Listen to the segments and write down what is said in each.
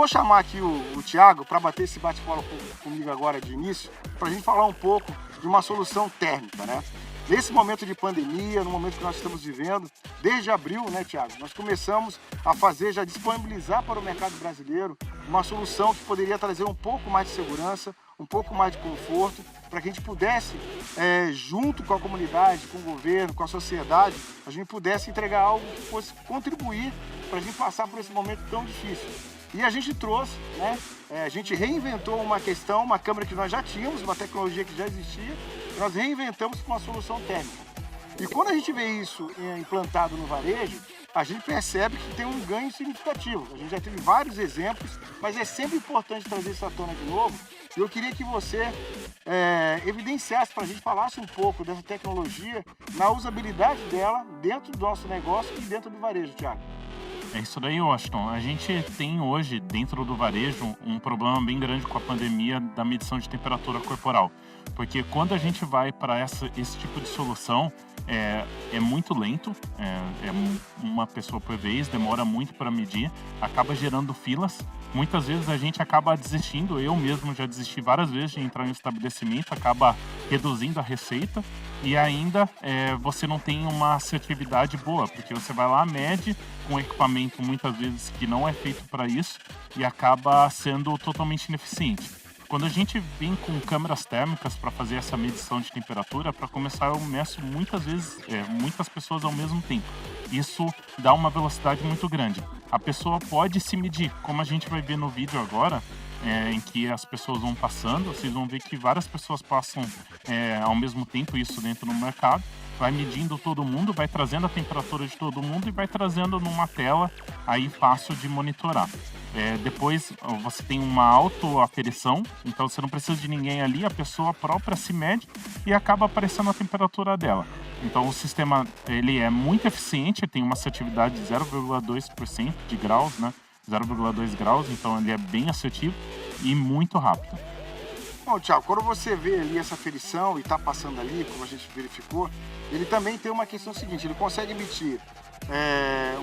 vou chamar aqui o Thiago para bater esse bate-bola comigo agora de início, para a gente falar um pouco de uma solução térmica, né? Nesse momento de pandemia, no momento que nós estamos vivendo, desde abril, né, Thiago, nós começamos a já disponibilizar para o mercado brasileiro uma solução que poderia trazer um pouco mais de segurança, um pouco mais de conforto, para que a gente pudesse, junto com a comunidade, com o governo, com a sociedade, a gente pudesse entregar algo que fosse contribuir para a gente passar por esse momento tão difícil. E a gente trouxe, né, a gente reinventou uma câmera que nós já tínhamos, uma tecnologia que já existia, e nós reinventamos com uma solução térmica. E quando a gente vê isso implantado no varejo, a gente percebe que tem um ganho significativo. A gente já teve vários exemplos, mas é sempre importante trazer isso à tona de novo. E eu queria que você evidenciasse para a gente, falasse um pouco dessa tecnologia, na usabilidade dela dentro do nosso negócio e dentro do varejo, Thiago. É isso daí, Washington. A gente tem hoje, dentro do varejo, um problema bem grande com a pandemia da medição de temperatura corporal. Porque quando a gente vai para esse tipo de solução, é muito lento, é uma pessoa por vez, demora muito para medir, acaba gerando filas. Muitas vezes a gente acaba desistindo, eu mesmo já desisti várias vezes de entrar em um estabelecimento, acaba reduzindo a receita e ainda você não tem uma assertividade boa, porque você vai lá, mede com um equipamento muitas vezes que não é feito para isso e acaba sendo totalmente ineficiente. Quando a gente vem com câmeras térmicas para fazer essa medição de temperatura, para começar eu meço muitas vezes, muitas pessoas ao mesmo tempo. Isso dá uma velocidade muito grande. A pessoa pode se medir, como a gente vai ver no vídeo agora, em que as pessoas vão passando, vocês vão ver que várias pessoas passam ao mesmo tempo isso dentro do mercado, vai medindo todo mundo, vai trazendo a temperatura de todo mundo e vai trazendo numa tela aí fácil de monitorar. Depois você tem uma autoaferição, então você não precisa de ninguém ali, a pessoa própria se mede e acaba aparecendo a temperatura dela. Então o sistema ele é muito eficiente, tem uma assertividade de 0,2% de graus, né? 0,2 graus, então ele é bem assertivo e muito rápido. Bom, Thiago, quando você vê ali essa aferição e está passando ali, como a gente verificou, ele também tem uma questão seguinte, ele consegue emitir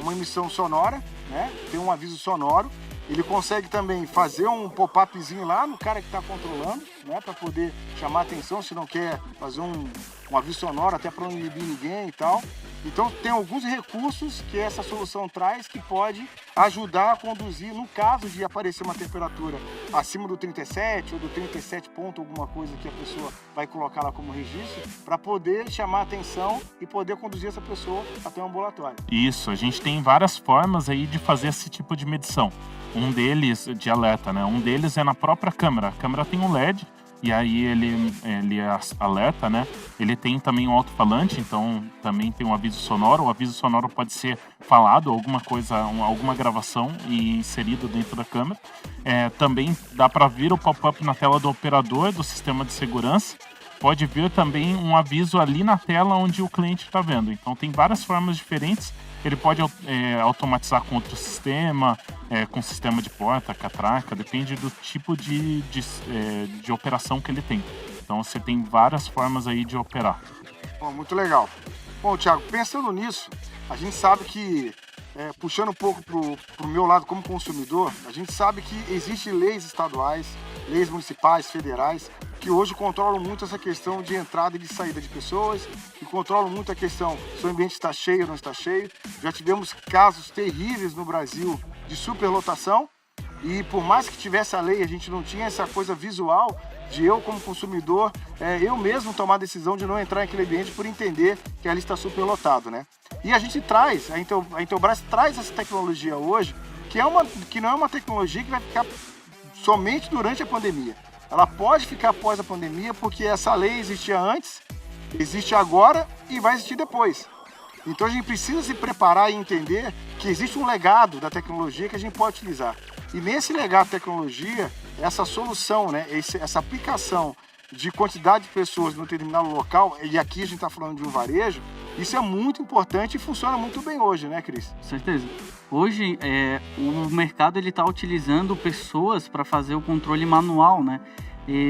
uma emissão sonora, né? Tem um aviso sonoro, ele consegue também fazer um pop-upzinho lá no cara que está controlando, né? Para poder chamar atenção, se não quer fazer um aviso sonoro, até para não inibir ninguém e tal. Então tem alguns recursos que essa solução traz que pode ajudar a conduzir, no caso de aparecer uma temperatura acima do 37 ou do 37 ponto alguma coisa que a pessoa vai colocar lá como registro, para poder chamar a atenção e poder conduzir essa pessoa até o ambulatório. Isso, a gente tem várias formas aí de fazer esse tipo de medição. Um deles, de alerta, né? Um deles é na própria câmera. A câmera tem um LED, e aí ele alerta, né? Ele tem também um alto-falante, então também tem um aviso sonoro. O aviso sonoro pode ser falado, alguma coisa, alguma gravação e inserido dentro da câmera. Também dá para vir o pop-up na tela do operador do sistema de segurança. Pode vir também um aviso ali na tela onde o cliente está vendo. Então tem várias formas diferentes. Ele pode automatizar com outro sistema, com sistema de porta, catraca, depende do tipo de operação que ele tem. Então você tem várias formas aí de operar. Bom, muito legal. Bom, Thiago, pensando nisso, a gente sabe que, puxando um pouco para o meu lado como consumidor, a gente sabe que existem leis estaduais, leis municipais, federais, que hoje controlam muito essa questão de entrada e de saída de pessoas, e controlam muito a questão se o ambiente está cheio ou não está cheio. Já tivemos casos terríveis no Brasil de superlotação, e por mais que tivesse a lei, a gente não tinha essa coisa visual de eu, como consumidor, eu mesmo tomar a decisão de não entrar naquele ambiente por entender que ali está superlotado, né? E a gente traz, a Intelbras traz essa tecnologia hoje, que não é uma tecnologia que vai ficar somente durante a pandemia. Ela pode ficar após a pandemia, porque essa lei existia antes, existe agora e vai existir depois. Então a gente precisa se preparar e entender que existe um legado da tecnologia que a gente pode utilizar. E nesse legado da tecnologia, essa solução, né, essa aplicação de quantidade de pessoas no determinado local, e aqui a gente está falando de um varejo, isso é muito importante e funciona muito bem hoje, né, Cris? Com certeza. Hoje, o mercado está utilizando pessoas para fazer o controle manual, né?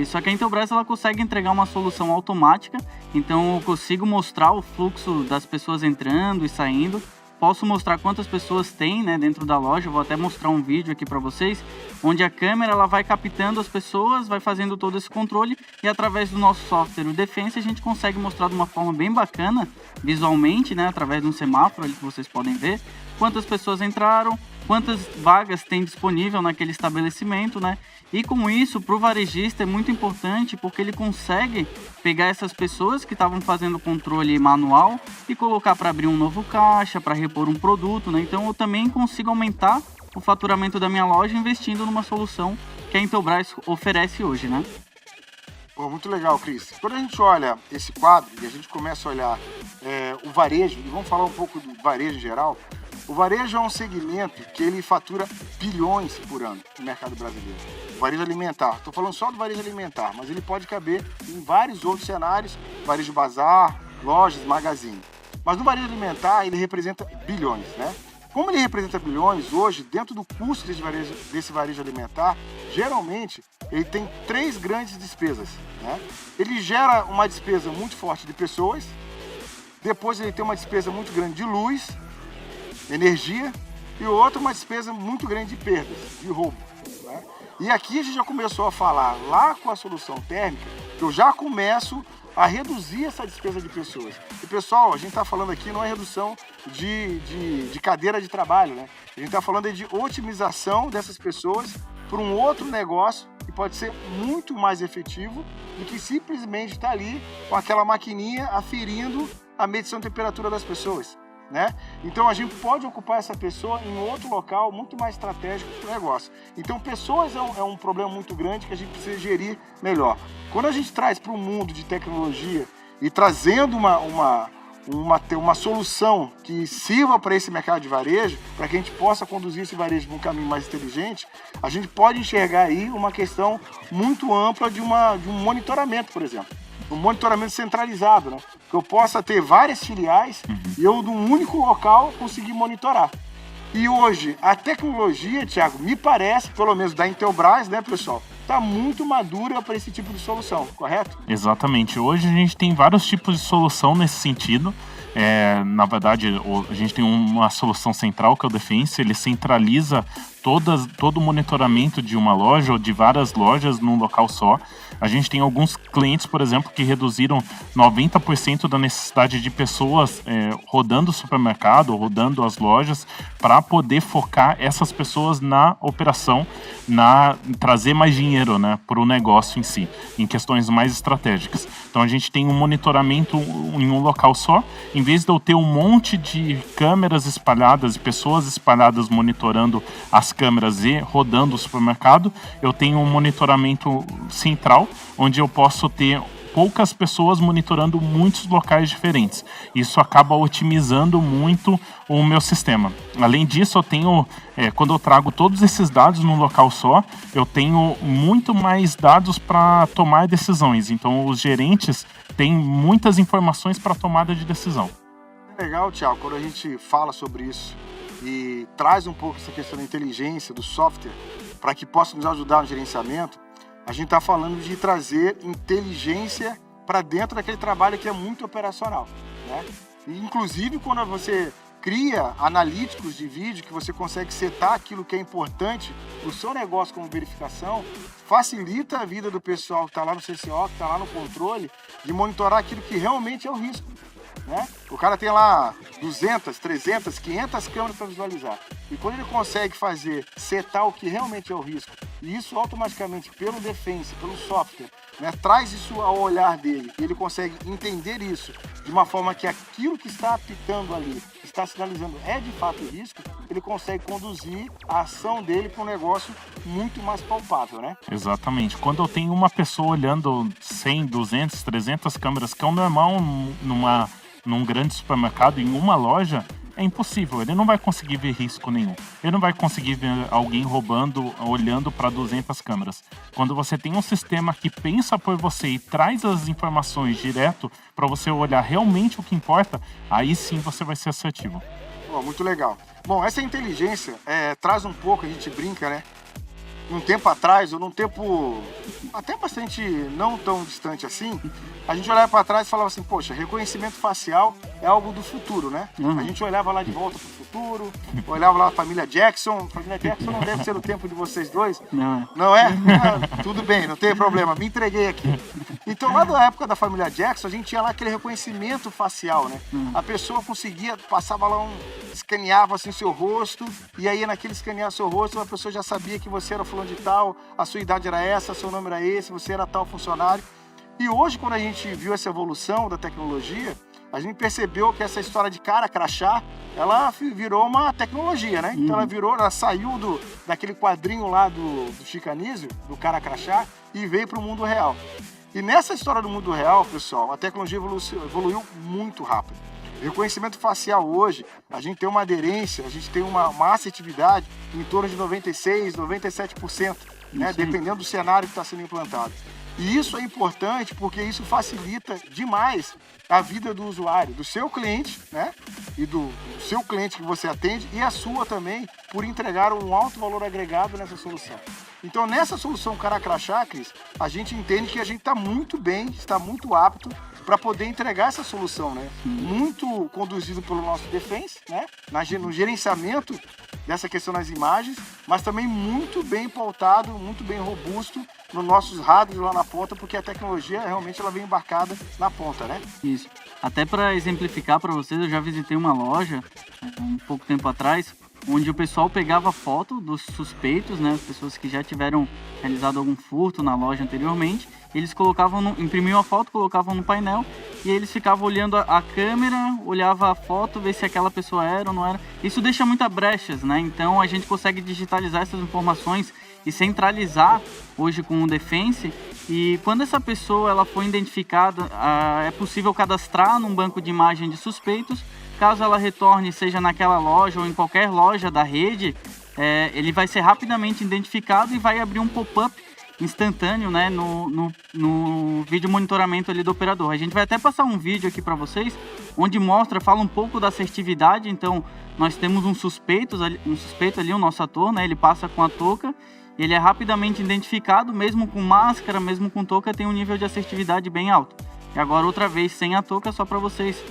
Só que a Intelbras ela consegue entregar uma solução automática, então eu consigo mostrar o fluxo das pessoas entrando e saindo. posso mostrar quantas pessoas tem, né, dentro da loja. Eu vou até mostrar um vídeo aqui para vocês, onde a câmera ela vai captando as pessoas, vai fazendo todo esse controle, e através do nosso software, o Defense, a gente consegue mostrar de uma forma bem bacana, visualmente, né, através de um semáforo ali que vocês podem ver, quantas pessoas entraram, quantas vagas tem disponível naquele estabelecimento, né? E com isso, para o varejista é muito importante, porque ele consegue pegar essas pessoas que estavam fazendo controle manual e colocar para abrir um novo caixa, para repor um produto, né? Então eu também consigo aumentar o faturamento da minha loja investindo numa solução que a Intelbras oferece hoje, né? Pô, muito legal, Cris. Quando a gente olha esse quadro e a gente começa a olhar o varejo, e vamos falar um pouco do varejo em geral, o varejo é um segmento que ele fatura bilhões por ano no mercado brasileiro. O varejo alimentar, estou falando só do varejo alimentar, mas ele pode caber em vários outros cenários, varejo bazar, lojas, magazine. Mas no varejo alimentar ele representa bilhões, né? Como ele representa bilhões, hoje, dentro do custo desse varejo alimentar, geralmente ele tem 3 grandes despesas, né? Ele gera uma despesa muito forte de pessoas, depois ele tem uma despesa muito grande de luz, energia, e outra uma despesa muito grande de perdas, de roubo, né? E aqui a gente já começou a falar lá com a solução térmica, que eu já começo a reduzir essa despesa de pessoas. E pessoal, a gente está falando aqui não é redução de cadeira de trabalho, né? A gente está falando de otimização dessas pessoas para um outro negócio que pode ser muito mais efetivo do que simplesmente estar ali com aquela maquininha aferindo a medição de temperatura das pessoas, né? Então a gente pode ocupar essa pessoa em outro local muito mais estratégico para o negócio. Então pessoas é um problema muito grande que a gente precisa gerir melhor. Quando a gente traz para o mundo de tecnologia e trazendo uma solução que sirva para esse mercado de varejo, para que a gente possa conduzir esse varejo para um caminho mais inteligente, a gente pode enxergar aí uma questão muito ampla de um monitoramento, por exemplo. Um monitoramento centralizado, né? Que eu possa ter várias filiais e eu, num único local, conseguir monitorar. E hoje, a tecnologia, Thiago, me parece, pelo menos da Intelbras, né, pessoal, está muito madura para esse tipo de solução, correto? Exatamente. Hoje a gente tem vários tipos de solução nesse sentido. Na verdade, a gente tem uma solução central, que é o Defense. Ele centraliza todo o monitoramento de uma loja ou de várias lojas num local só. A gente tem alguns clientes, por exemplo, que reduziram 90% da necessidade de pessoas rodando o supermercado, rodando as lojas, para poder focar essas pessoas na operação, trazer mais dinheiro, né, para o negócio em si, em questões mais estratégicas. Então a gente tem um monitoramento em um local só. Em vez de eu ter um monte de câmeras espalhadas e pessoas espalhadas monitorando as câmeras e rodando o supermercado, eu tenho um monitoramento central, onde eu posso ter poucas pessoas monitorando muitos locais diferentes. Isso acaba otimizando muito o meu sistema. Além disso, eu tenho, quando eu trago todos esses dados num local só, eu tenho muito mais dados para tomar decisões. Então, os gerentes têm muitas informações para tomada de decisão. Legal, Thiago, quando a gente fala sobre isso e traz um pouco essa questão da inteligência, do software, para que possa nos ajudar no gerenciamento, a gente está falando de trazer inteligência para dentro daquele trabalho que é muito operacional, né? E, inclusive, quando você cria analíticos de vídeo, que você consegue setar aquilo que é importante para o seu negócio como verificação, facilita a vida do pessoal que está lá no CCO, que está lá no controle, de monitorar aquilo que realmente é o risco, né? O cara tem lá 200, 300, 500 câmeras para visualizar. E quando ele consegue setar o que realmente é o risco, e isso automaticamente pelo Defense, pelo software, né, traz isso ao olhar dele, e ele consegue entender isso de uma forma que aquilo que está apitando ali, está sinalizando é de fato risco, ele consegue conduzir a ação dele para um negócio muito mais palpável, né? Exatamente. Quando eu tenho uma pessoa olhando 100, 200, 300 câmeras, que é o normal num grande supermercado, em uma loja, é impossível. Ele não vai conseguir ver risco nenhum. Ele não vai conseguir ver alguém roubando, olhando para 200 câmeras. Quando você tem um sistema que pensa por você e traz as informações direto para você olhar realmente o que importa, aí sim você vai ser assertivo. Muito legal. Bom, essa inteligência traz um pouco, a gente brinca, né? num tempo atrás, ou num tempo até bastante não tão distante assim, a gente olhava para trás e falava assim, poxa, reconhecimento facial é algo do futuro, né? A gente olhava lá de volta pro futuro, olhava lá a família Jackson. Família Jackson não deve ser do tempo de vocês dois. Não é? Ah, tudo bem, não tem problema, me entreguei aqui. Então lá da época da família Jackson, a gente tinha lá aquele reconhecimento facial, né? A pessoa conseguia, passava lá escaneava assim seu rosto, e aí naquele escanear seu rosto, a pessoa já sabia que você era fulano de tal, a sua idade era essa, seu nome era esse, você era tal funcionário. E hoje, quando a gente viu essa evolução da tecnologia, a gente percebeu que essa história de cara crachá, ela virou uma tecnologia, né? Então ela saiu daquele quadrinho lá do Chico Anísio, do cara crachá, e veio para o mundo real. E nessa história do mundo real, pessoal, a tecnologia evoluiu muito rápido. O reconhecimento facial hoje, a gente tem uma aderência, a gente tem uma assertividade em torno de 96%, 97%, né? Dependendo do cenário que está sendo implantado. E isso é importante porque isso facilita demais a vida do usuário, do seu cliente, né? E do seu cliente que você atende e a sua também, por entregar um alto valor agregado nessa solução. Então, nessa solução Cara Crachá, Cris, a gente entende que a gente está muito bem, está muito apto para poder entregar essa solução, né? Muito conduzido pelo nosso Defense, né? No gerenciamento dessa questão das imagens, mas também muito bem pautado, muito bem robusto nos nossos hardware lá na ponta, porque a tecnologia realmente ela vem embarcada na ponta, né? Isso. Até para exemplificar para vocês, eu já visitei uma loja um pouco tempo atrás, onde o pessoal pegava foto dos suspeitos, né, as pessoas que já tiveram realizado algum furto na loja anteriormente, eles imprimiam a foto, colocavam no painel e eles ficavam olhando a câmera, olhava a foto, ver se aquela pessoa era ou não era. Isso deixa muitas brechas, né? Então a gente consegue digitalizar essas informações e centralizar hoje com o Defense. E quando essa pessoa ela for identificada, é possível cadastrar num banco de imagem de suspeitos. Caso ela retorne, seja naquela loja ou em qualquer loja da rede, ele vai ser rapidamente identificado e vai abrir um pop-up instantâneo, né, no vídeo monitoramento ali do operador. A gente vai até passar um vídeo aqui para vocês, onde fala um pouco da assertividade. Então, nós temos um suspeito ali, o nosso ator, né, ele passa com a touca, ele é rapidamente identificado, mesmo com máscara, mesmo com touca, tem um nível de assertividade bem alto. E agora, outra vez, sem a touca, só para vocês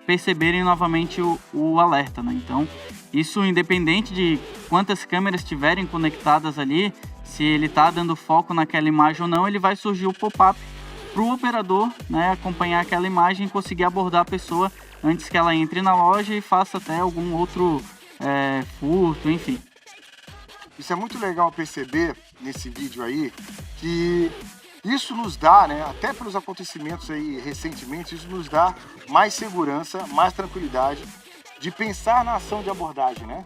perceberem novamente o alerta, né? Então, isso independente de quantas câmeras estiverem conectadas ali, se ele está dando foco naquela imagem ou não, ele vai surgir o pop-up para o operador, né, acompanhar aquela imagem e conseguir abordar a pessoa antes que ela entre na loja e faça até algum outro furto, enfim. Isso é muito legal perceber nesse vídeo aí, que isso nos dá, né, até pelos acontecimentos aí recentemente, isso nos dá mais segurança, mais tranquilidade de pensar na ação de abordagem, né?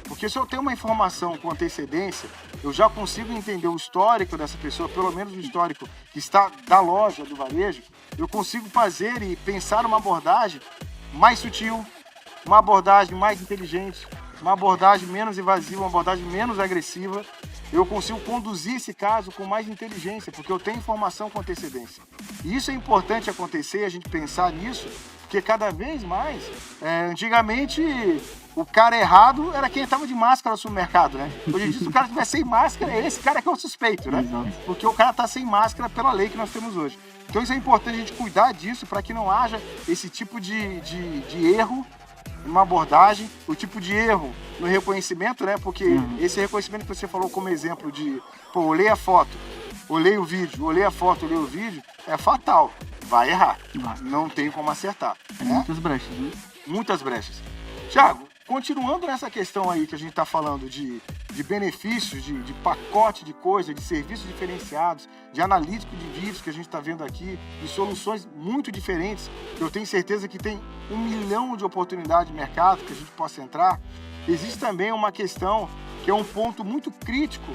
Porque se eu tenho uma informação com antecedência, eu já consigo entender o histórico dessa pessoa, pelo menos o histórico que está da loja, do varejo, eu consigo fazer e pensar uma abordagem mais sutil, uma abordagem mais inteligente, uma abordagem menos invasiva, uma abordagem menos agressiva. Eu consigo conduzir esse caso com mais inteligência, porque eu tenho informação com antecedência. E isso é importante acontecer, a gente pensar nisso, porque cada vez mais, antigamente, o cara errado era quem estava de máscara no supermercado, né? Hoje em dia, se o cara estiver sem máscara, é esse cara que é o suspeito, né? Porque o cara está sem máscara pela lei que nós temos hoje. Então isso é importante a gente cuidar disso para que não haja esse tipo de erro numa abordagem, o tipo de erro no reconhecimento, né? Porque esse reconhecimento que você falou como exemplo de, pô, olhei a foto, olhei o vídeo, olhei a foto, olhei o vídeo, é fatal. Vai errar. Não tem como acertar. Né? Muitas brechas, né? Muitas brechas. Thiago, continuando nessa questão aí que a gente está falando de benefícios, de pacote de coisa, de serviços diferenciados, de analítico de vídeos que a gente está vendo aqui, de soluções muito diferentes, eu tenho certeza que tem 1 milhão de oportunidades de mercado que a gente possa entrar. Existe também uma questão que é um ponto muito crítico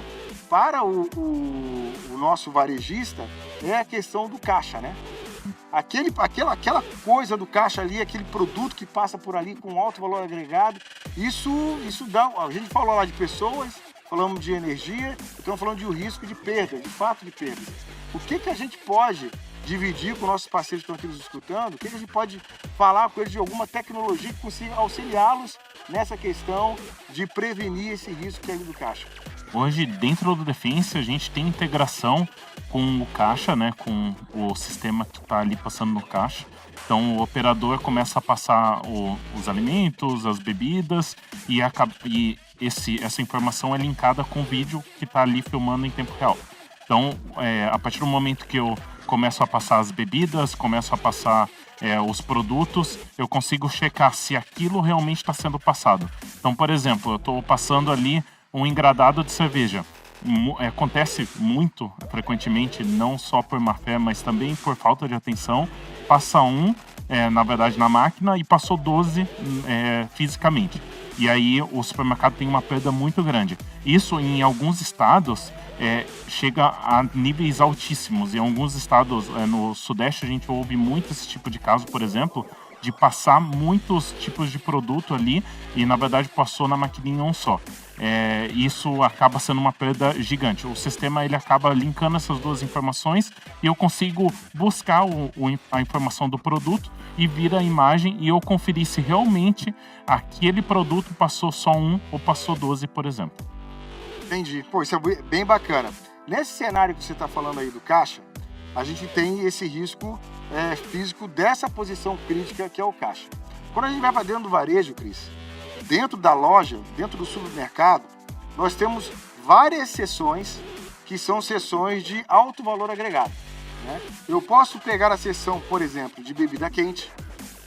para o nosso varejista, é a questão do caixa, né? Aquela coisa do caixa ali, aquele produto que passa por ali com alto valor agregado, isso dá. A gente falou lá de pessoas, falamos de energia, estamos falando de risco de perda, de fato de perda. O que a gente pode dividir com nossos parceiros que estão aqui nos escutando? O que a gente pode falar com eles de alguma tecnologia que consiga auxiliá-los nessa questão de prevenir esse risco que é ali do caixa? Hoje, dentro do Defense, a gente tem integração com o caixa, né, com o sistema que está ali passando no caixa. Então, o operador começa a passar os alimentos, as bebidas, e essa informação é linkada com o vídeo que está ali filmando em tempo real. Então, a partir do momento que eu começo a passar as bebidas, começo a passar os produtos, eu consigo checar se aquilo realmente está sendo passado. Então, por exemplo, eu estou passando ali um engradado de cerveja. Acontece muito frequentemente, não só por má fé, mas também por falta de atenção. Passa na verdade, na máquina, e passou 12 fisicamente. E aí o supermercado tem uma perda muito grande. Isso, em alguns estados, chega a níveis altíssimos. Em alguns estados, no Sudeste, a gente ouve muito esse tipo de caso, por exemplo, de passar muitos tipos de produto ali e, na verdade, passou na maquininha um só. Isso acaba sendo uma perda gigante. O sistema ele acaba linkando essas duas informações e eu consigo buscar a informação do produto e vir a imagem e eu conferir se realmente aquele produto passou só ou passou 12, por exemplo. Entendi. Pô, isso é bem bacana. Nesse cenário que você está falando aí do caixa, a gente tem esse risco físico dessa posição crítica que é o caixa. Quando a gente vai para dentro do varejo, Cris, dentro da loja, dentro do supermercado, nós temos várias seções que são seções de alto valor agregado, né? Eu posso pegar a seção, por exemplo, de bebida quente,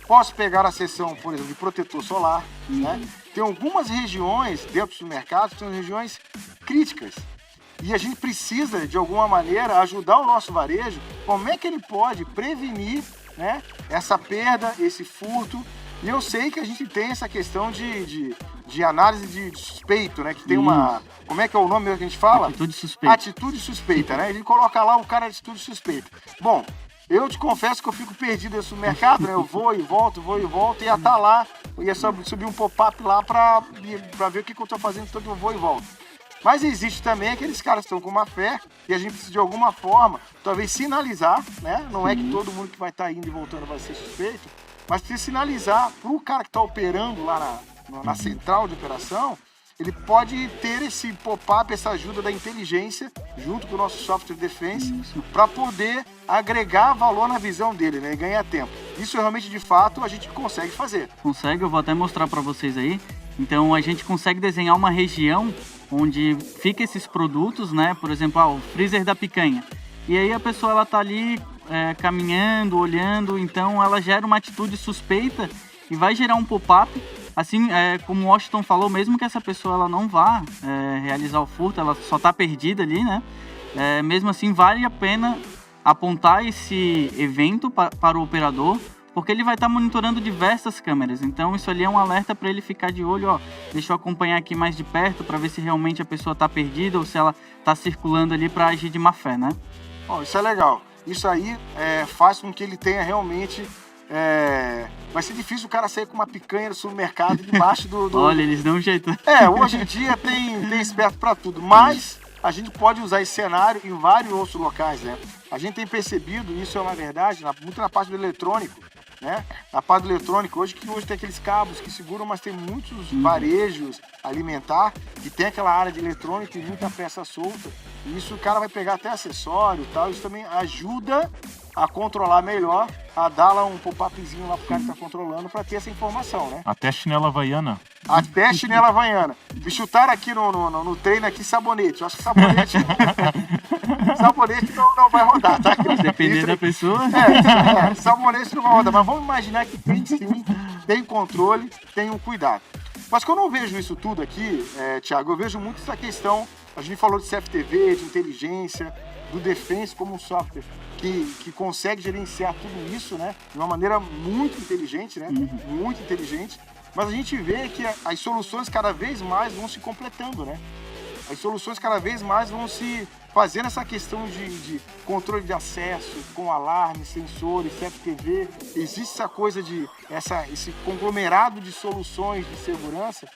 posso pegar a seção, por exemplo, de protetor solar, né? Tem algumas regiões dentro do supermercado que são regiões críticas. E a gente precisa, de alguma maneira, ajudar o nosso varejo. Como é que ele pode prevenir, né, essa perda, esse furto? E eu sei que a gente tem essa questão de análise de suspeito, né? Que tem uma... Como é que é o nome mesmo que a gente fala? Atitude suspeita. Atitude suspeita, né? A gente coloca lá o cara de atitude suspeita. Bom, eu te confesso que eu fico perdido nesse mercado, né? Eu vou e volto, ia estar lá, ia subir um pop-up lá para ver o que eu estou fazendo, então eu vou e volto. Mas existe também aqueles caras que estão com má fé e a gente precisa de alguma forma, talvez sinalizar, né? Não é que todo mundo que vai estar indo e voltando vai ser suspeito, mas precisa sinalizar para o cara que está operando lá na central de operação, ele pode ter esse pop-up, essa ajuda da inteligência, junto com o nosso software Defense, para poder agregar valor na visão dele, né? E ganhar tempo. Isso realmente, de fato, a gente consegue fazer. Consegue, eu vou até mostrar para vocês aí. Então, a gente consegue desenhar uma região onde fica esses produtos, né? Por exemplo, o freezer da picanha. E aí a pessoa ela tá ali caminhando, olhando, então ela gera uma atitude suspeita e vai gerar um pop-up. Assim, como o Washington falou, mesmo que essa pessoa ela não vá realizar o furto, ela só tá perdida ali, né? Mesmo assim, vale a pena apontar esse evento para o operador, porque ele vai estar monitorando diversas câmeras. Então, isso ali é um alerta para ele ficar de olho, ó, deixa eu acompanhar aqui mais de perto para ver se realmente a pessoa está perdida ou se ela está circulando ali para agir de má fé, né? Bom, isso é legal. Isso aí faz com que ele tenha realmente... vai ser difícil o cara sair com uma picanha no supermercado debaixo do... Olha, eles dão um jeito. Hoje em dia tem esperto para tudo, mas a gente pode usar esse cenário em vários outros locais, né? A gente tem percebido, isso é uma verdade, muito na parte do eletrônico, né? Na parte do eletrônico, hoje tem aqueles cabos que seguram, mas tem muitos varejos alimentar que tem aquela área de eletrônico e muita peça solta. E isso o cara vai pegar até acessório e tal, isso também ajuda a controlar melhor, a dar lá um pop-upzinho lá pro cara que tá controlando para ter essa informação, né? Até chinela havaiana. Até chinela havaiana. Me chutaram aqui no treino aqui sabonete. Eu acho que sabonete não vai rodar, tá? Dependendo da pessoa. Sabonete não vai rodar. Mas vamos imaginar que tem sim, tem controle, tem um cuidado. Mas quando eu vejo isso tudo aqui, Thiago, eu vejo muito essa questão, a gente falou de CFTV, de inteligência, do Defense como um software que consegue gerenciar tudo isso, né? De uma maneira muito inteligente, né? Muito inteligente. Mas a gente vê que as soluções cada vez mais vão se completando, né? As soluções cada vez mais vão se fazendo essa questão de controle de acesso, com alarme, sensores, CFTV. Existe essa coisa esse conglomerado de soluções de segurança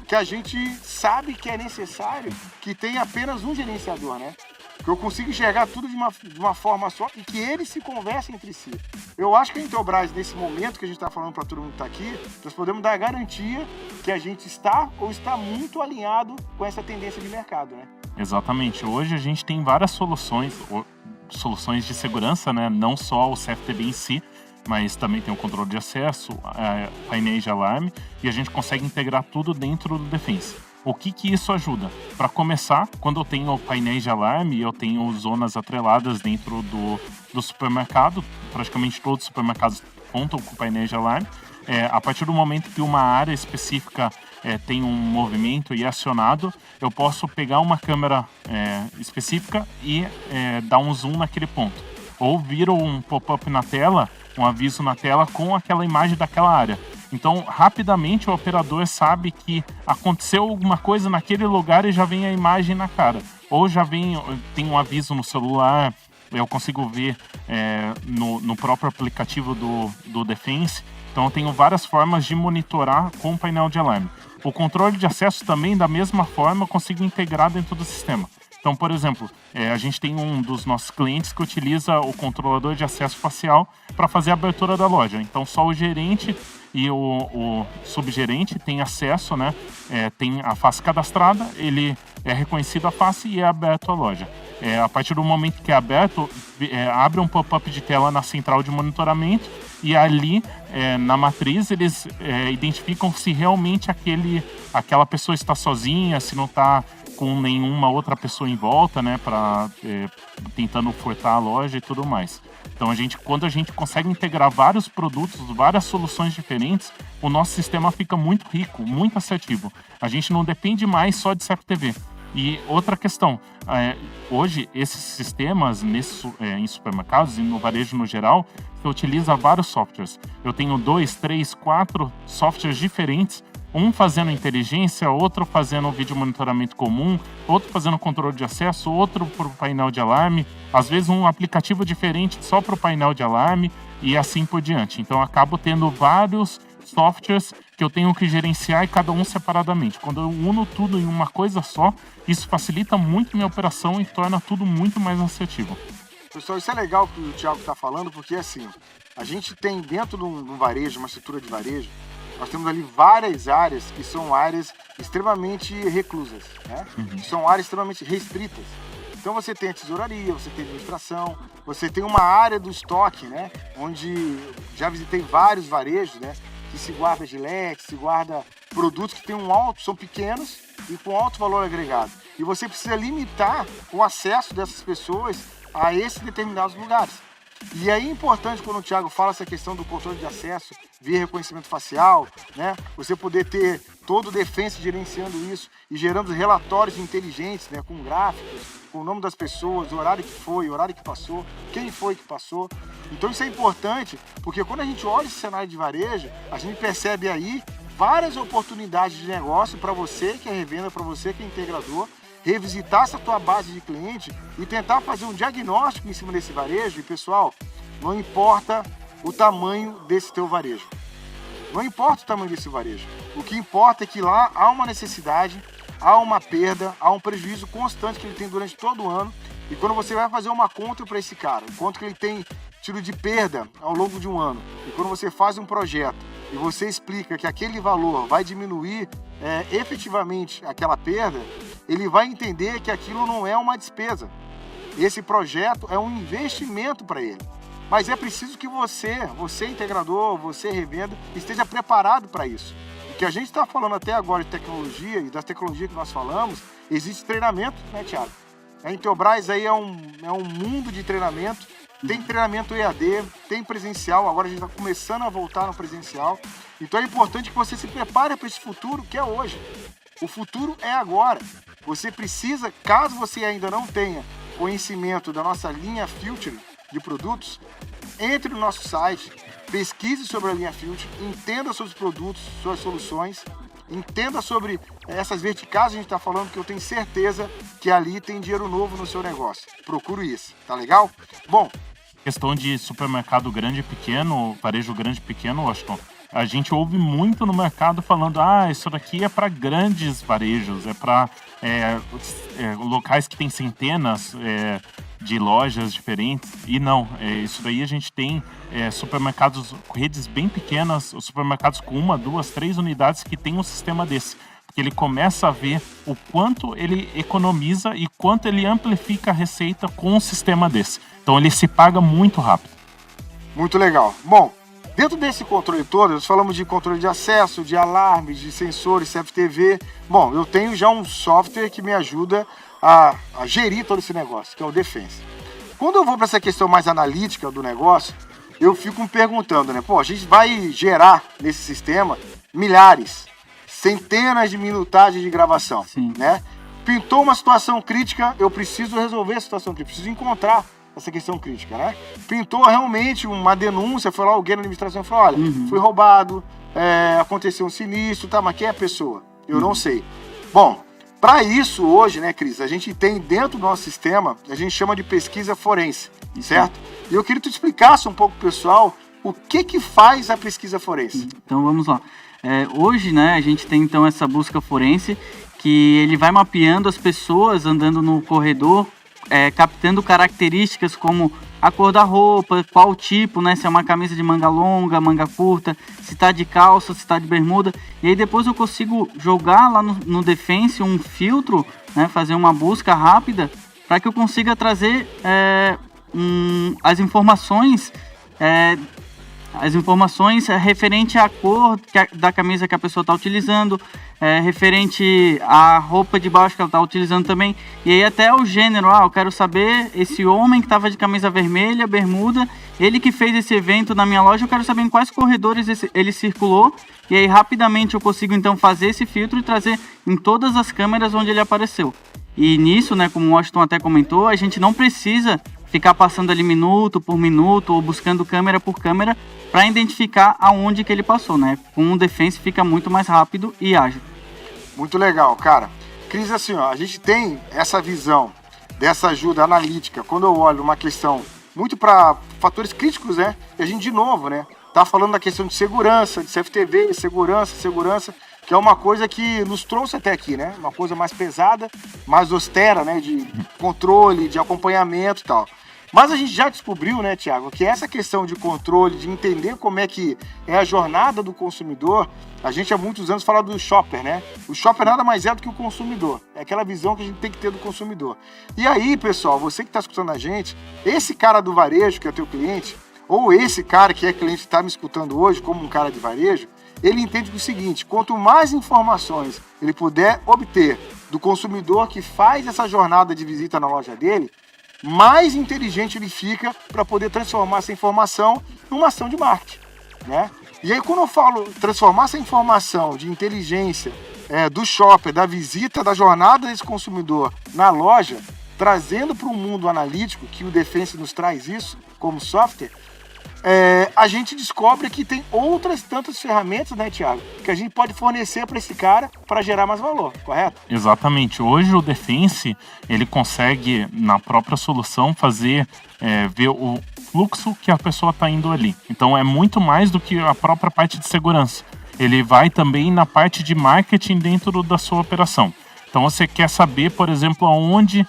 que a gente sabe que é necessário que tenha apenas um gerenciador, né? Que eu consiga enxergar tudo de uma forma só e que eles se conversem entre si. Eu acho que a Intelbras, nesse momento que a gente está falando para todo mundo que está aqui, nós podemos dar a garantia que a gente está ou está muito alinhado com essa tendência de mercado, né? Exatamente. Hoje a gente tem várias soluções de segurança, né? Não só o CFTB em si, mas também tem o controle de acesso, painéis de alarme, e a gente consegue integrar tudo dentro do Defense. O que isso ajuda? Para começar, quando eu tenho painéis de alarme, eu tenho zonas atreladas dentro do supermercado, praticamente todos os supermercados contam com painéis de alarme. A partir do momento que uma área específica tem um movimento e é acionado, eu posso pegar uma câmera específica e dar um zoom naquele ponto. Ou vira um pop-up na tela, um aviso na tela com aquela imagem daquela área. Então, rapidamente, o operador sabe que aconteceu alguma coisa naquele lugar e já vem a imagem na cara. Ou já tem um aviso no celular, eu consigo ver no próprio aplicativo do Defense. Então, eu tenho várias formas de monitorar com o painel de alarme. O controle de acesso também, da mesma forma, eu consigo integrar dentro do sistema. Então, por exemplo, a gente tem um dos nossos clientes que utiliza o controlador de acesso facial para fazer a abertura da loja. Então, só o gerente e o subgerente têm acesso, né? Tem a face cadastrada, ele é reconhecido a face e é aberto a loja. A partir do momento que é aberto, abre um pop-up de tela na central de monitoramento e ali, na matriz, eles identificam se realmente aquela pessoa está sozinha, se não está com nenhuma outra pessoa em volta, né, tentando furtar a loja e tudo mais. Então, quando a gente consegue integrar vários produtos, várias soluções diferentes, o nosso sistema fica muito rico, muito assertivo. A gente não depende mais só de CFTV. E outra questão, hoje esses sistemas em supermercados e no varejo no geral, você utiliza vários softwares. Eu tenho 2, 3, 4 softwares diferentes, um fazendo inteligência, outro fazendo vídeo monitoramento comum, outro fazendo controle de acesso, outro para o painel de alarme, às vezes um aplicativo diferente só para o painel de alarme e assim por diante. Então, eu acabo tendo vários softwares que eu tenho que gerenciar e cada um separadamente. Quando eu uno tudo em uma coisa só, isso facilita muito minha operação e torna tudo muito mais assertivo. Pessoal, isso é legal que o Thiago está falando, porque assim, a gente tem dentro de um varejo, uma estrutura de varejo, nós temos ali várias áreas que são áreas extremamente reclusas, né? São áreas extremamente restritas. Então você tem a tesouraria, você tem a administração, você tem uma área do estoque, né? Onde já visitei vários varejos, né? Que se guarda gilete, se guarda produtos que são pequenos e com alto valor agregado. E você precisa limitar o acesso dessas pessoas a esses determinados lugares. E aí é importante quando o Thiago fala essa questão do controle de acesso via reconhecimento facial, né? Você poder ter todo o Defense gerenciando isso e gerando relatórios inteligentes, né? Com gráficos, com o nome das pessoas, o horário que foi, o horário que passou, quem foi que passou. Então isso é importante, porque quando a gente olha esse cenário de varejo, a gente percebe aí várias oportunidades de negócio para você que é revenda, para você que é integrador, revisitar essa tua base de cliente e tentar fazer um diagnóstico em cima desse varejo. E pessoal, não importa o tamanho desse teu varejo. Não importa o tamanho desse varejo. O que importa é que lá há uma necessidade, há uma perda, há um prejuízo constante que ele tem durante todo o ano. E quando você vai fazer uma conta para esse cara, quanto que ele tem tido de perda ao longo de um ano, e quando você faz um projeto e você explica que aquele valor vai diminuir efetivamente aquela perda, ele vai entender que aquilo não é uma despesa. Esse projeto é um investimento para ele. Mas é preciso que você integrador, você revenda, esteja preparado para isso. O que a gente está falando até agora de tecnologia e das tecnologias que nós falamos, existe treinamento, né, Thiago? A Intelbras aí é um mundo de treinamento. Tem treinamento EAD, tem presencial, agora a gente está começando a voltar no presencial. Então é importante que você se prepare para esse futuro que é hoje. O futuro é agora. Você precisa, caso você ainda não tenha conhecimento da nossa linha Future de produtos, entre no nosso site, pesquise sobre a linha Future, entenda sobre os produtos, suas soluções, entenda sobre essas verticais que a gente está falando, que eu tenho certeza que ali tem dinheiro novo no seu negócio. Procure isso, tá legal? Bom, questão de supermercado grande e pequeno, varejo grande e pequeno, Washington, a gente ouve muito no mercado falando, isso daqui é para grandes varejos, é para locais que tem centenas de lojas diferentes. E não, isso daí a gente tem redes bem pequenas, supermercados com 1, 2, 3 unidades que tem um sistema desse. porque ele começa a ver o quanto ele economiza e quanto ele amplifica a receita com um sistema desse. Então ele se paga muito rápido. Muito legal. Bom, dentro desse controle todo, nós falamos de controle de acesso, de alarmes, de sensores, CFTV. Bom, eu tenho já um software que me ajuda a gerir todo esse negócio, que é o Defense. Quando eu vou para essa questão mais analítica do negócio, eu fico me perguntando, né? Pô, a gente vai gerar nesse sistema milhares, centenas de minutagens de gravação, né? Pintou uma situação crítica, eu preciso resolver a situação crítica, preciso encontrar essa questão crítica, né? Pintou realmente uma denúncia, foi lá alguém na administração e falou, olha, fui roubado, aconteceu um sinistro, tá, mas quem é a pessoa? Eu não sei. Bom, para isso hoje, né, Cris, a gente tem dentro do nosso sistema, a gente chama de pesquisa forense, certo? E eu queria que tu explicasse um pouco pro pessoal o que faz a pesquisa forense. Então vamos lá. Hoje, né, a gente tem então essa busca forense que ele vai mapeando as pessoas andando no corredor, captando características como a cor da roupa, qual tipo, né, se é uma camisa de manga longa, manga curta, se está de calça, se está de bermuda. E aí depois eu consigo jogar lá no Defense um filtro, né, fazer uma busca rápida para que eu consiga trazer as informações referente à cor da camisa que a pessoa está utilizando, referente à roupa de baixo que ela está utilizando também, e aí até o gênero, eu quero saber, esse homem que estava de camisa vermelha, bermuda, ele que fez esse evento na minha loja, eu quero saber em quais corredores ele circulou, e aí rapidamente eu consigo então fazer esse filtro e trazer em todas as câmeras onde ele apareceu. E nisso, né, como o Washington até comentou, a gente não precisa ficar passando ali minuto por minuto ou buscando câmera por câmera para identificar aonde que ele passou, né? Com o Defense fica muito mais rápido e ágil. Muito legal, cara. Cris, assim, ó, a gente tem essa visão dessa ajuda analítica quando eu olho uma questão muito para fatores críticos, né? E a gente, de novo, né, tá falando da questão de segurança, de CFTV, segurança, que é uma coisa que nos trouxe até aqui, né? Uma coisa mais pesada, mais austera, né? De controle, de acompanhamento e tal. Mas a gente já descobriu, né, Thiago, que essa questão de controle, de entender como é que é a jornada do consumidor, a gente há muitos anos fala do shopper, né? O shopper nada mais é do que o consumidor. É aquela visão que a gente tem que ter do consumidor. E aí, pessoal, você que está escutando a gente, esse cara do varejo, que é teu cliente, ou esse cara que é cliente que está me escutando hoje como um cara de varejo, ele entende o seguinte: quanto mais informações ele puder obter do consumidor que faz essa jornada de visita na loja dele, mais inteligente ele fica para poder transformar essa informação numa ação de marketing, né? E aí, quando eu falo transformar essa informação de inteligência do shopper, da visita, da jornada desse consumidor na loja, trazendo para o mundo analítico, que o Defense nos traz isso como software, a gente descobre que tem outras tantas ferramentas, né, Thiago, que a gente pode fornecer para esse cara para gerar mais valor, correto? Exatamente. Hoje o Defense, ele consegue, na própria solução, fazer, ver o fluxo que a pessoa está indo ali. Então é muito mais do que a própria parte de segurança. Ele vai também na parte de marketing dentro da sua operação. Então você quer saber, por exemplo, aonde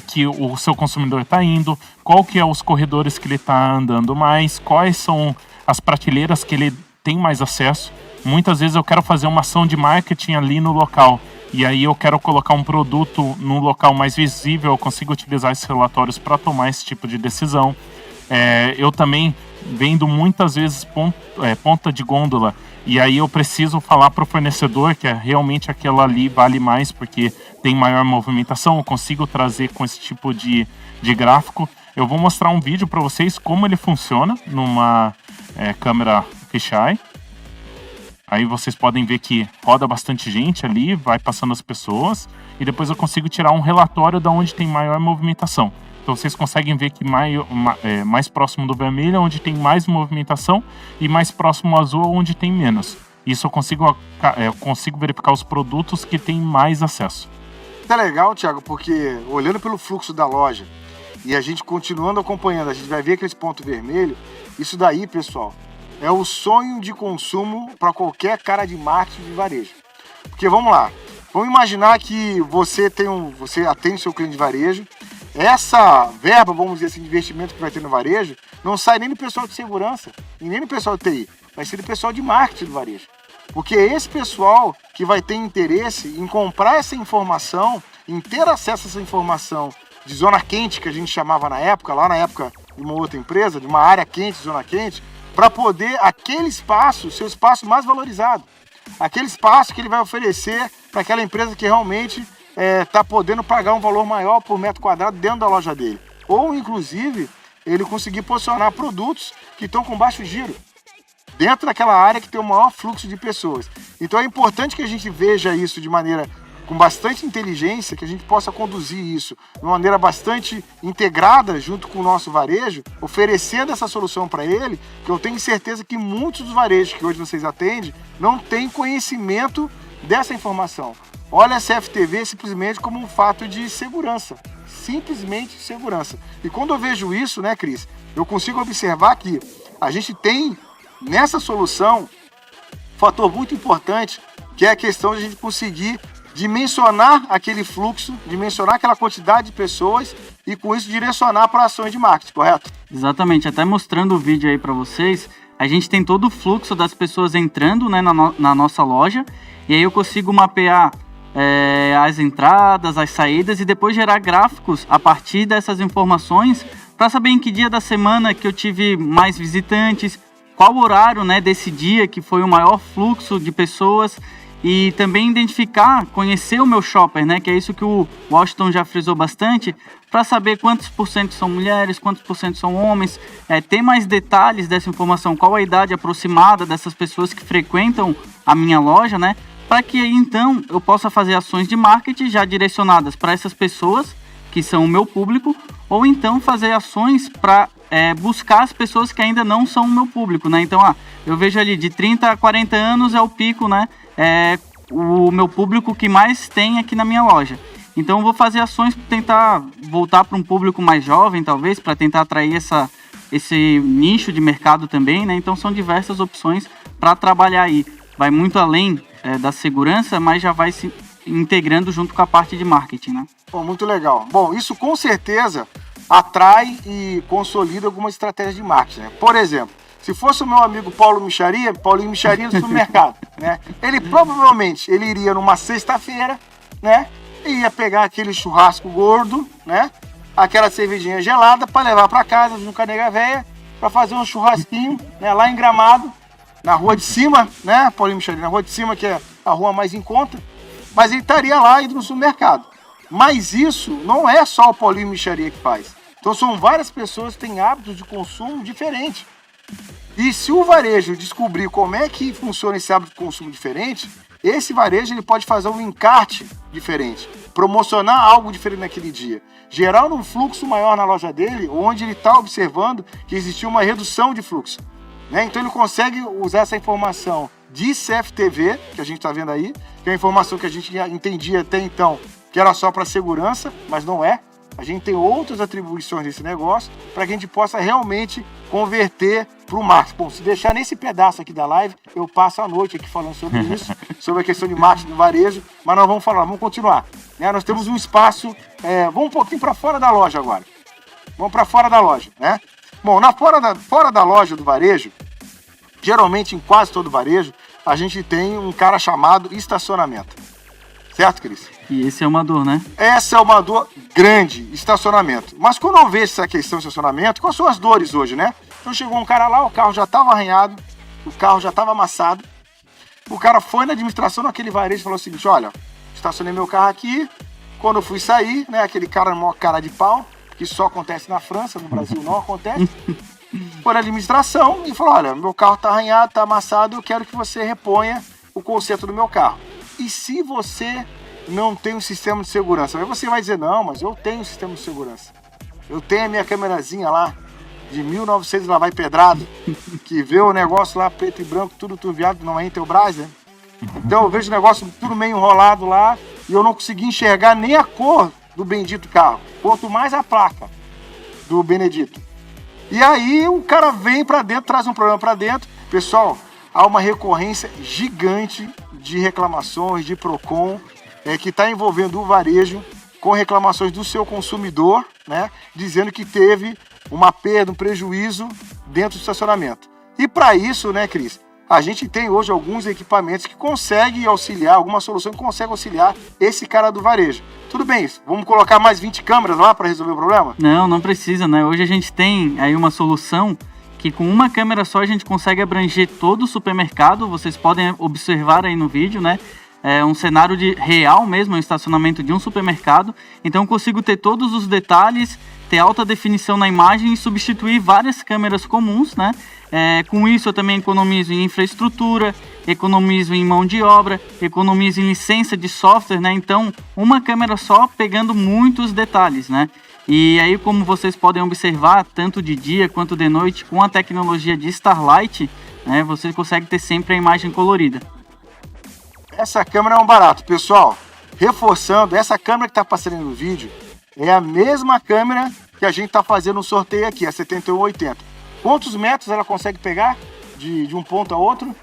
que o seu consumidor está indo, qual que é os corredores que ele está andando mais, quais são as prateleiras que ele tem mais acesso. Muitas vezes eu quero fazer uma ação de marketing ali no local, e aí eu quero colocar um produto no local mais visível, eu consigo utilizar esses relatórios para tomar esse tipo de decisão. Eu também vendo muitas vezes ponta de gôndola, e aí eu preciso falar para o fornecedor que realmente aquela ali vale mais porque tem maior movimentação, eu consigo trazer com esse tipo de gráfico. Eu vou mostrar um vídeo para vocês como ele funciona numa câmera fisheye. Aí vocês podem ver que roda bastante gente ali, vai passando as pessoas, e depois eu consigo tirar um relatório de onde tem maior movimentação. Então vocês conseguem ver que mais próximo do vermelho é onde tem mais movimentação e mais próximo ao azul onde tem menos. Isso eu consigo verificar os produtos que têm mais acesso. É legal, Thiago, porque olhando pelo fluxo da loja e a gente continuando acompanhando, a gente vai ver aquele ponto vermelho. Isso daí, pessoal, é o sonho de consumo para qualquer cara de marketing de varejo. Porque vamos lá, vamos imaginar que você atende seu cliente de varejo. Essa verba, vamos dizer assim, de investimento que vai ter no varejo, não sai nem do pessoal de segurança e nem do pessoal de TI, vai ser do pessoal de marketing do varejo. Porque é esse pessoal que vai ter interesse em comprar essa informação, em ter acesso a essa informação de zona quente, que a gente chamava na época, lá na época de uma outra empresa, de uma área quente, zona quente, para poder aquele espaço, seu espaço mais valorizado. Aquele espaço que ele vai oferecer para aquela empresa que realmente está podendo pagar um valor maior por metro quadrado dentro da loja dele. Ou, inclusive, ele conseguir posicionar produtos que estão com baixo giro, dentro daquela área que tem o maior fluxo de pessoas. Então é importante que a gente veja isso de maneira com bastante inteligência, que a gente possa conduzir isso de uma maneira bastante integrada junto com o nosso varejo, oferecendo essa solução para ele, que eu tenho certeza que muitos dos varejos que hoje vocês atendem não têm conhecimento dessa informação. Olha a CFTV simplesmente como um fato de segurança, simplesmente segurança. E quando eu vejo isso, né, Cris, eu consigo observar que a gente tem nessa solução um fator muito importante, que é a questão de a gente conseguir dimensionar aquele fluxo, dimensionar aquela quantidade de pessoas e com isso direcionar para ações de marketing, correto? Exatamente, até mostrando o vídeo aí para vocês, a gente tem todo o fluxo das pessoas entrando, né, na nossa loja, e aí eu consigo mapear as entradas, as saídas e depois gerar gráficos a partir dessas informações para saber em que dia da semana que eu tive mais visitantes, qual horário, né, desse dia que foi o maior fluxo de pessoas. E também identificar, conhecer o meu shopper, né? Que é isso que o Washington já frisou bastante, para saber quantos por cento são mulheres, quantos por cento são homens, ter mais detalhes dessa informação, qual a idade aproximada dessas pessoas que frequentam a minha loja, né? Para que então eu possa fazer ações de marketing já direcionadas para essas pessoas, que são o meu público, ou então fazer ações para buscar as pessoas que ainda não são o meu público, né? Então, eu vejo ali de 30 a 40 anos é o pico, né? O meu público que mais tem aqui na minha loja. Então eu vou fazer ações para tentar voltar para um público mais jovem, talvez, para tentar atrair esse nicho de mercado também, né? Então são diversas opções para trabalhar aí. Vai muito além da segurança, mas já vai se integrando junto com a parte de marketing, né? Bom, muito legal. Bom, isso com certeza atrai e consolida alguma estratégia de marketing, né? Por exemplo, se fosse o meu amigo Paulinho Micharia no supermercado, né? Ele provavelmente iria numa sexta-feira, né? E ia pegar aquele churrasco gordo, né? Aquela cervejinha gelada para levar para casa junto com a nega véia para fazer um churrasquinho, né? Lá em Gramado, na rua de cima, né? Paulinho Micharia, na rua de cima, que é a rua mais em conta. Mas ele estaria lá indo no supermercado. Mas isso não é só o Paulinho Micharia que faz. Então são várias pessoas que têm hábitos de consumo diferentes. E se o varejo descobrir como é que funciona esse hábito de consumo diferente, esse varejo ele pode fazer um encarte diferente, promocionar algo diferente naquele dia, gerar um fluxo maior na loja dele, onde ele está observando que existiu uma redução de fluxo, né? Então ele consegue usar essa informação de CFTV, que a gente está vendo aí, que é a informação que a gente entendia até então que era só para segurança, mas não é. A gente tem outras atribuições desse negócio para que a gente possa realmente converter para o marketing. Bom, se deixar nesse pedaço aqui da live, eu passo a noite aqui falando sobre isso, sobre a questão de marketing do varejo, mas nós vamos falar, vamos continuar. Né? Nós temos um espaço, vamos um pouquinho para fora da loja agora. Vamos para fora da loja, né? Bom, fora da loja do varejo, geralmente em quase todo varejo, a gente tem um cara chamado estacionamento. Certo, Cris? E esse é uma dor, né? Essa é uma dor grande, estacionamento. Mas quando eu vejo essa questão de estacionamento, quais são as dores hoje, né? Então chegou um cara lá, o carro já estava arranhado, o carro já estava amassado. O cara foi na administração naquele varejo e falou o seguinte, olha, estacionei meu carro aqui, quando eu fui sair, né, aquele cara, maior cara de pau, que só acontece na França, no Brasil não acontece, foi na administração e falou, olha, meu carro está arranhado, está amassado, eu quero que você reponha o conserto do meu carro. E se você não tem um sistema de segurança? Aí você vai dizer, não, mas eu tenho um sistema de segurança. Eu tenho a minha câmerazinha lá, de 1900 lá vai pedrado, que vê o negócio lá preto e branco, tudo turviado, não é Intelbras, né? Então eu vejo o negócio tudo meio enrolado lá e eu não consegui enxergar nem a cor do bendito carro, quanto mais a placa do Benedito. E aí o cara vem pra dentro, traz um problema pra dentro. Pessoal, há uma recorrência gigante de reclamações, de PROCON, que está envolvendo o varejo com reclamações do seu consumidor, né, dizendo que teve uma perda, um prejuízo dentro do estacionamento. E para isso, né, Cris, a gente tem hoje alguns equipamentos que conseguem auxiliar, alguma solução que consegue auxiliar esse cara do varejo. Tudo bem, vamos colocar mais 20 câmeras lá para resolver o problema? Não precisa, né? Hoje a gente tem aí uma solução que com uma câmera só a gente consegue abranger todo o supermercado. Vocês podem observar aí no vídeo, né? É um cenário real mesmo, um estacionamento de um supermercado. Então eu consigo ter todos os detalhes, ter alta definição na imagem e substituir várias câmeras comuns, né? Com isso eu também economizo em infraestrutura, economizo em mão de obra, economizo em licença de software, né? Então uma câmera só pegando muitos detalhes, né? E aí, como vocês podem observar, tanto de dia quanto de noite, com a tecnologia de Starlight, né, você consegue ter sempre a imagem colorida. Essa câmera é um barato. Pessoal, reforçando, essa câmera que está passando no vídeo é a mesma câmera que a gente está fazendo um sorteio aqui, a 7180. Quantos metros ela consegue pegar de um ponto a outro?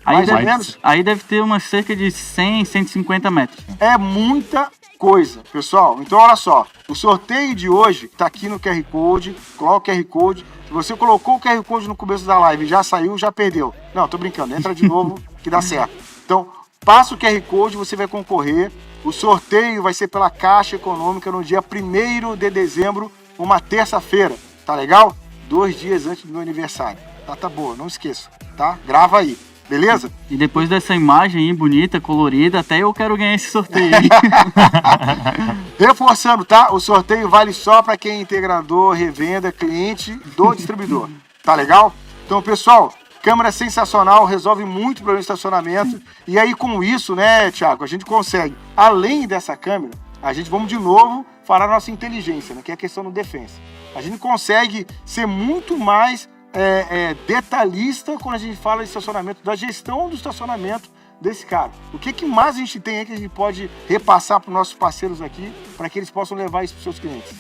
Mais ou menos? Aí deve ter umas cerca de 100, 150 metros. É muita coisa, pessoal. Então, olha só. O sorteio de hoje está aqui no QR Code. Coloca o QR Code. Se você colocou o QR Code no começo da live e já saiu, já perdeu. Não, tô brincando. Entra de novo que dá certo. Então, passa o QR Code, você vai concorrer. O sorteio vai ser pela Caixa Econômica no dia 1º de dezembro, uma terça-feira. Tá legal? 2 dias antes do meu aniversário. Tá boa, não esqueça, tá? Grava aí. Beleza? E depois dessa imagem aí bonita, colorida, até eu quero ganhar esse sorteio. Reforçando, tá? O sorteio vale só para quem é integrador, revenda, cliente do distribuidor. Tá legal? Então, pessoal, câmera sensacional, resolve muito problema de estacionamento. E aí, com isso, né, Thiago, a gente consegue, além dessa câmera, vamos de novo falar a nossa inteligência, né, que é a questão do defensa. A gente consegue ser muito mais detalhista quando a gente fala de estacionamento, da gestão do estacionamento desse cara. O que mais a gente tem aí que a gente pode repassar para os nossos parceiros aqui, para que eles possam levar isso para os seus clientes?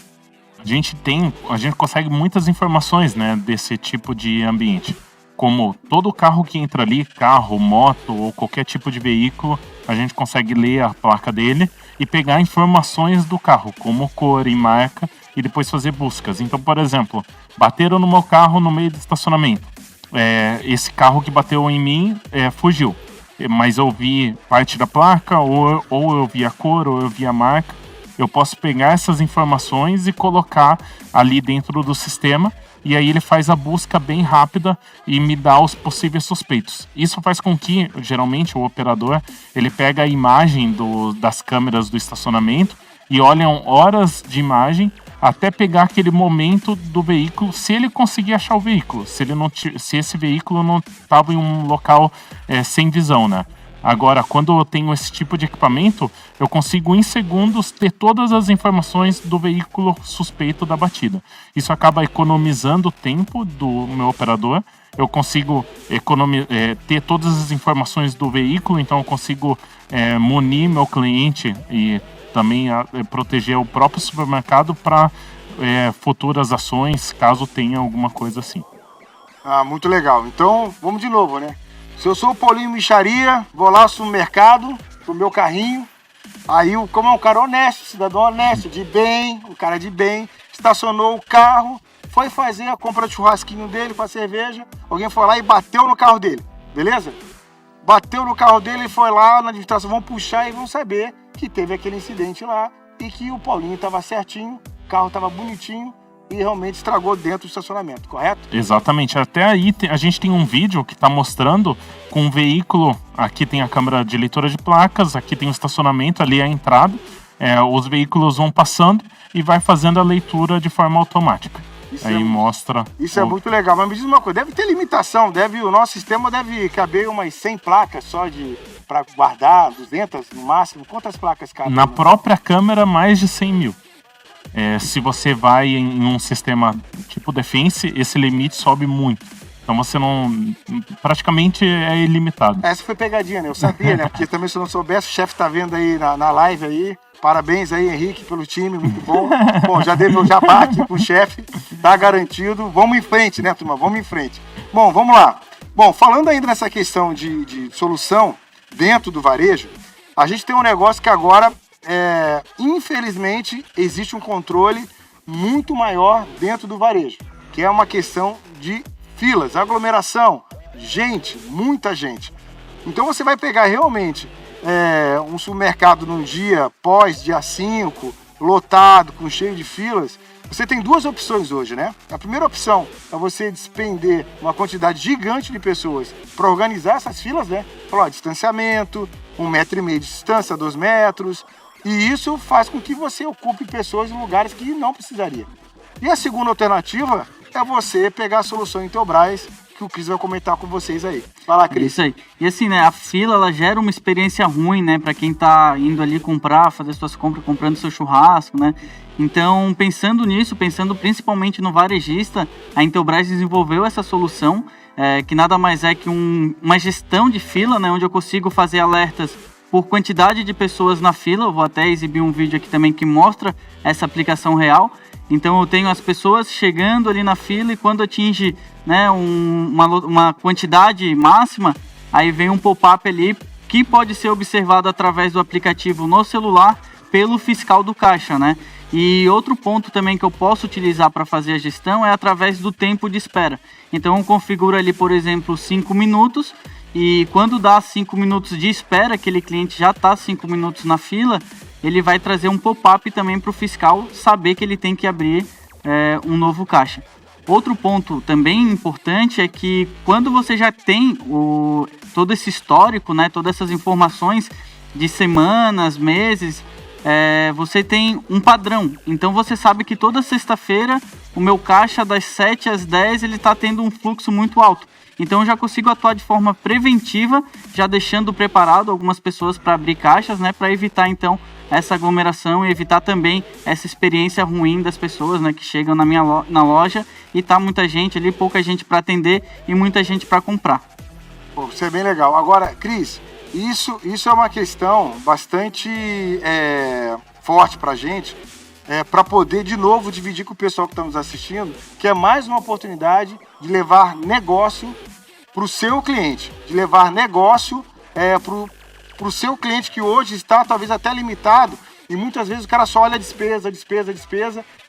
A gente consegue muitas informações, né, desse tipo de ambiente. Como todo carro que entra ali, carro, moto ou qualquer tipo de veículo, a gente consegue ler a placa dele e pegar informações do carro, como cor e marca, e depois fazer buscas. Então, por exemplo, bateram no meu carro no meio do estacionamento. Esse carro que bateu em mim fugiu, mas eu vi parte da placa, ou eu vi a cor, ou eu vi a marca. Eu posso pegar essas informações e colocar ali dentro do sistema, e aí ele faz a busca bem rápida e me dá os possíveis suspeitos. Isso faz com que, geralmente, o operador ele pega a imagem das câmeras do estacionamento e olham horas de imagem até pegar aquele momento do veículo, se ele conseguir achar o veículo, se esse veículo não estava em um local sem visão, né? Agora, quando eu tenho esse tipo de equipamento, eu consigo em segundos ter todas as informações do veículo suspeito da batida. Isso acaba economizando o tempo do meu operador. Eu consigo ter todas as informações do veículo, então eu consigo munir meu cliente e também proteger o próprio supermercado para futuras ações, caso tenha alguma coisa assim. Ah, muito legal. Então, vamos de novo, né? Se eu sou o Paulinho Micharia, vou lá no supermercado, pro meu carrinho, aí como é um cara honesto, cidadão honesto, de bem, um cara de bem, estacionou o carro, foi fazer a compra de churrasquinho dele com a cerveja, alguém foi lá e bateu no carro dele, beleza? Bateu no carro dele e foi lá na administração, vão puxar e vão saber que teve aquele incidente lá e que o Paulinho estava certinho, o carro estava bonitinho e realmente estragou dentro do estacionamento, correto? Exatamente. Até aí a gente tem um vídeo que está mostrando com um veículo, aqui tem a câmera de leitura de placas, aqui tem o estacionamento, ali é a entrada, os veículos vão passando e vai fazendo a leitura de forma automática. Mostra... Isso é muito legal, mas me diz uma coisa, deve ter limitação, o nosso sistema deve caber umas 100 placas só para guardar, 200 no máximo, quantas placas cabem? Na própria câmera, mais de 100 mil. Se você vai em um sistema tipo Defense, esse limite sobe muito. Então você praticamente é ilimitado. Essa foi pegadinha, né? Eu sabia, né? Porque também se eu não soubesse, o chefe tá vendo aí na live aí. Parabéns aí, Henrique, pelo time, muito bom. Bom, já dei meu jabá aqui pro chefe, tá garantido. Vamos em frente, né, turma? Vamos em frente. Bom, vamos lá. Bom, falando ainda nessa questão de solução dentro do varejo, a gente tem um negócio que agora, infelizmente, existe um controle muito maior dentro do varejo, que é uma questão de filas, aglomeração. gente, muita gente. Então você vai pegar realmente um supermercado num dia dia 5, lotado, com cheio de filas. Você tem duas opções hoje, né? A primeira opção é você despender uma quantidade gigante de pessoas para organizar essas filas, né? Falar, distanciamento, 1,5 metro de distância, 2 metros. E isso faz com que você ocupe pessoas em lugares que não precisaria. E a segunda alternativa é você pegar a solução Intelbras, que o Cris vai comentar com vocês aí. Vai lá, Cris. Isso aí. E assim, né, a fila, ela gera uma experiência ruim, né, para quem tá indo ali comprar, fazer suas compras, comprando seu churrasco, né. Então, pensando nisso, pensando principalmente no varejista, a Intelbras desenvolveu essa solução, que nada mais é que uma gestão de fila, né, onde eu consigo fazer alertas por quantidade de pessoas na fila. Eu vou até exibir um vídeo aqui também que mostra essa aplicação real. Então eu tenho as pessoas chegando ali na fila e quando atinge, né, uma quantidade máxima, aí vem um pop-up ali que pode ser observado através do aplicativo no celular pelo fiscal do caixa, né? E outro ponto também que eu posso utilizar para fazer a gestão é através do tempo de espera. Então eu configuro ali, por exemplo, 5 minutos e quando dá 5 minutos de espera, aquele cliente já está 5 minutos na fila, ele vai trazer um pop-up também para o fiscal saber que ele tem que abrir um novo caixa. Outro ponto também importante é que quando você já tem todo esse histórico, né, todas essas informações de semanas, meses, você tem um padrão. Então você sabe que toda sexta-feira o meu caixa das 7 às 10 ele está tendo um fluxo muito alto. Então eu já consigo atuar de forma preventiva, já deixando preparado algumas pessoas para abrir caixas, né, para evitar então essa aglomeração e evitar também essa experiência ruim das pessoas, né, que chegam na loja e tá muita gente ali, pouca gente para atender e muita gente para comprar. Pô, isso é bem legal. Agora, Cris, isso é uma questão bastante forte para a gente, para poder de novo dividir com o pessoal que está nos assistindo, que é mais uma oportunidade de levar negócio para o seu cliente, de levar negócio para o seu cliente que hoje está talvez até limitado e muitas vezes o cara só olha despesa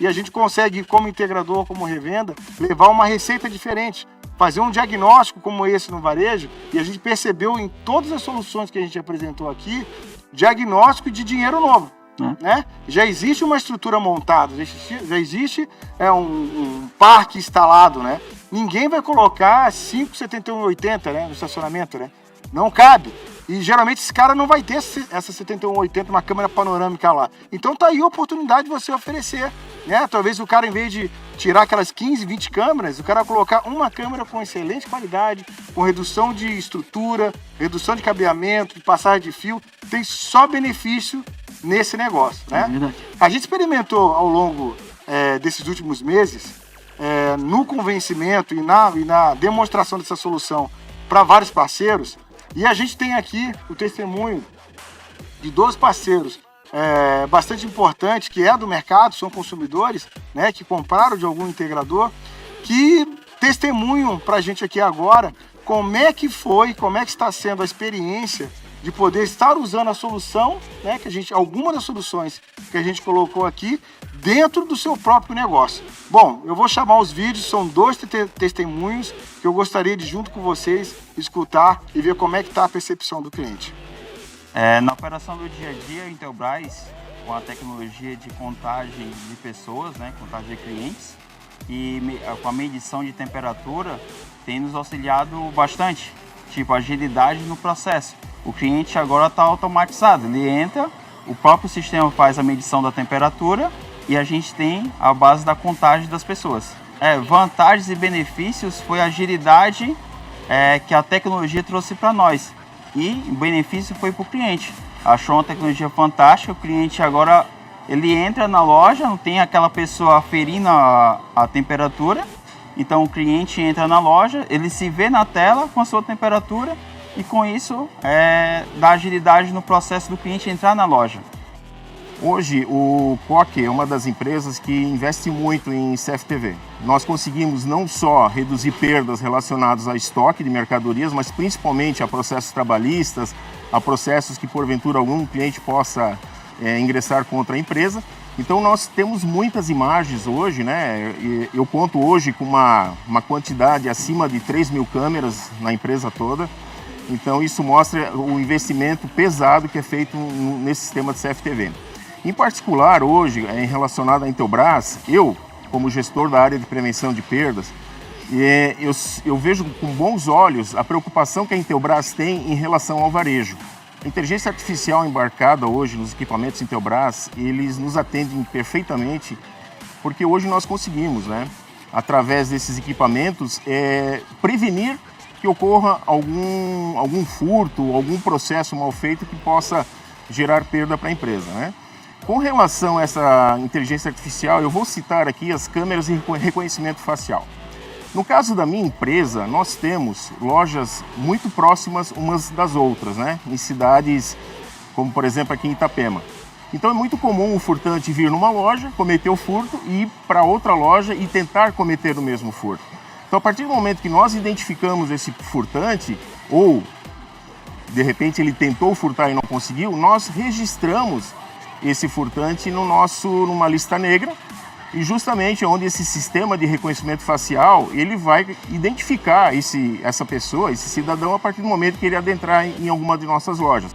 e a gente consegue, como integrador, como revenda, levar uma receita diferente, fazer um diagnóstico como esse no varejo e a gente percebeu em todas as soluções que a gente apresentou aqui, diagnóstico de dinheiro novo. Né? Já existe uma estrutura montada, já existe um parque instalado, né? Ninguém vai colocar 57180, né, no estacionamento, né? Não cabe. E geralmente esse cara não vai ter essa 7180, uma câmera panorâmica lá. Então tá aí a oportunidade de você oferecer, né? Talvez o cara, em vez de tirar aquelas 15, 20 câmeras, o cara vai colocar uma câmera com excelente qualidade, com redução de estrutura, redução de cabeamento, de passagem de fio, tem só benefício nesse negócio, né? A gente experimentou ao longo desses últimos meses, no convencimento e na demonstração dessa solução para vários parceiros, e a gente tem aqui o testemunho de 2 parceiros bastante importantes, que é do mercado, são consumidores, né, que compraram de algum integrador, que testemunham para a gente aqui agora como é que está sendo a experiência de poder estar usando a solução, né, alguma das soluções que a gente colocou aqui dentro do seu próprio negócio. Bom, eu vou chamar os vídeos, são 2 testemunhos que eu gostaria de, junto com vocês, escutar e ver como é que está a percepção do cliente. Na operação do dia a dia, a Intelbras, com a tecnologia de contagem de pessoas, né, contagem de clientes, e com a medição de temperatura, tem nos auxiliado bastante, tipo agilidade no processo. O cliente agora está automatizado, ele entra, o próprio sistema faz a medição da temperatura e a gente tem a base da contagem das pessoas. Vantagens e benefícios foi a agilidade que a tecnologia trouxe para nós e o benefício foi para o cliente. Achou uma tecnologia fantástica, o cliente agora ele entra na loja, não tem aquela pessoa aferindo a temperatura, então o cliente entra na loja, ele se vê na tela com a sua temperatura e com isso dá agilidade no processo do cliente entrar na loja. Hoje o POC é uma das empresas que investe muito em CFTV. Nós conseguimos não só reduzir perdas relacionadas a estoque de mercadorias, mas principalmente a processos trabalhistas, a processos que porventura algum cliente possa ingressar contra a empresa. Então nós temos muitas imagens hoje, né? Eu conto hoje com uma quantidade acima de 3.000 câmeras na empresa toda. Então isso mostra o investimento pesado que é feito nesse sistema de CFTV. Em particular hoje, relacionado à Intelbras, eu, como gestor da área de prevenção de perdas, eu vejo com bons olhos a preocupação que a Intelbras tem em relação ao varejo. A inteligência artificial embarcada hoje nos equipamentos Intelbras, eles nos atendem perfeitamente, porque hoje nós conseguimos, né, através desses equipamentos, prevenir que ocorra algum furto, algum processo mal feito que possa gerar perda para a empresa, né? Com relação a essa inteligência artificial, eu vou citar aqui as câmeras de reconhecimento facial. No caso da minha empresa, nós temos lojas muito próximas umas das outras, né? Em cidades como, por exemplo, aqui em Itapema. Então é muito comum o furtante vir numa loja, cometer o furto e ir para outra loja e tentar cometer o mesmo furto. Então, a partir do momento que nós identificamos esse furtante, ou de repente ele tentou furtar e não conseguiu, nós registramos esse furtante numa lista negra, e justamente onde esse sistema de reconhecimento facial, ele vai identificar essa pessoa, esse cidadão, a partir do momento que ele adentrar em alguma de nossas lojas.